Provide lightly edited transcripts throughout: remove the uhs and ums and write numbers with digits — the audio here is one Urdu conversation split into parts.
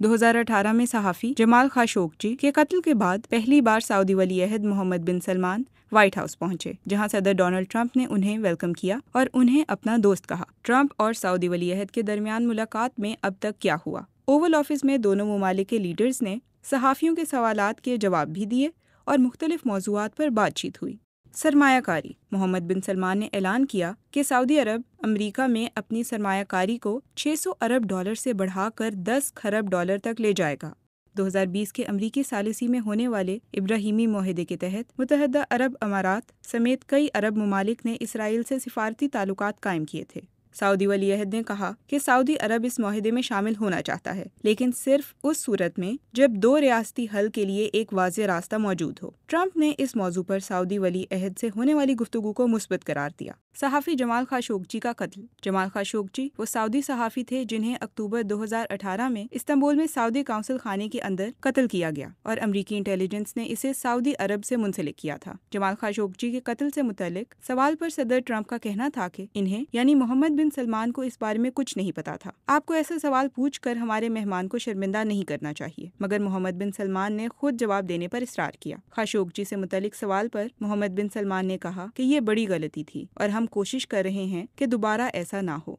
2018 میں صحافی جمال خاشقجی کے قتل کے بعد پہلی بار سعودی ولی عہد محمد بن سلمان وائٹ ہاؤس پہنچے، جہاں صدر ڈونلڈ ٹرمپ نے انہیں ویلکم کیا اور انہیں اپنا دوست کہا۔ ٹرمپ اور سعودی ولی عہد کے درمیان ملاقات میں اب تک کیا ہوا؟ اوول آفس میں دونوں ممالک کے لیڈرز نے صحافیوں کے سوالات کے جواب بھی دیے اور مختلف موضوعات پر بات چیت ہوئی۔ سرمایہ کاری: محمد بن سلمان نے اعلان کیا کہ سعودی عرب امریکہ میں اپنی سرمایہ کاری کو $600 ارب سے بڑھا کر $10 کھرب تک لے جائے گا۔ 2020 کے امریکی ثالثی میں ہونے والے ابراہیمی معاہدے کے تحت متحدہ عرب امارات سمیت کئی عرب ممالک نے اسرائیل سے سفارتی تعلقات قائم کیے تھے۔ سعودی ولی عہد نے کہا کہ سعودی عرب اس معاہدے میں شامل ہونا چاہتا ہے، لیکن صرف اس صورت میں جب دو ریاستی حل کے لیے ایک واضح راستہ موجود ہو۔ ٹرمپ نے اس موضوع پر سعودی ولی عہد سے ہونے والی گفتگو کو مثبت قرار دیا۔ صحافی جمال خاشقجی کا قتل: جمال خاشقجی وہ سعودی صحافی تھے جنہیں اکتوبر 2018 میں استنبول میں سعودی قونصل خانے کے اندر قتل کیا گیا اور امریکی انٹیلیجنس نے اسے سعودی عرب سے منسلک کیا تھا۔ جمال خاشقجی کے قتل سے متعلق سوال پر صدر ٹرمپ کا کہنا تھا کہ انہیں یعنی محمد بن سلمان کو اس بارے میں کچھ نہیں پتا تھا۔ آپ کو ایسا سوال پوچھ کر ہمارے مہمان کو شرمندہ نہیں کرنا چاہیے، مگر محمد بن سلمان نے خود جواب دینے پر اصرار کیا۔ خاشقجی سے متعلق سوال پر محمد بن سلمان نے کہا کہ یہ بڑی غلطی تھی اور ہم کوشش کر رہے ہیں کہ دوبارہ ایسا نہ ہو۔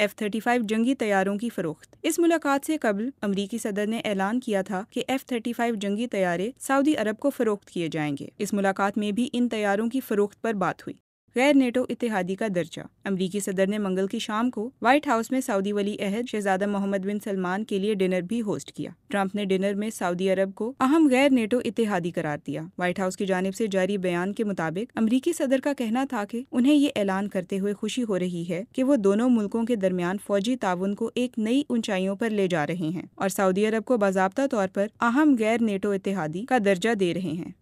F-35 جنگی طیاروں کی فروخت: اس ملاقات سے قبل امریکی صدر نے اعلان کیا تھا کہ F-35 جنگی طیارے سعودی عرب کو فروخت کیے جائیں گے۔ اس ملاقات میں بھی ان طیاروں کی فروخت پر بات ہوئی۔ غیر نیٹو اتحادی کا درجہ: امریکی صدر نے منگل کی شام کو وائٹ ہاؤس میں سعودی ولی عہد شہزادہ محمد بن سلمان کے لیے ڈنر بھی ہوسٹ کیا۔ ٹرمپ نے ڈنر میں سعودی عرب کو اہم غیر نیٹو اتحادی قرار دیا۔ وائٹ ہاؤس کی جانب سے جاری بیان کے مطابق امریکی صدر کا کہنا تھا کہ انہیں یہ اعلان کرتے ہوئے خوشی ہو رہی ہے کہ وہ دونوں ملکوں کے درمیان فوجی تعاون کو ایک نئی اونچائیوں پر لے جا رہے ہیں اور سعودی عرب کو باضابطہ طور پر اہم غیر نیٹو اتحادی کا درجہ دے رہے ہیں۔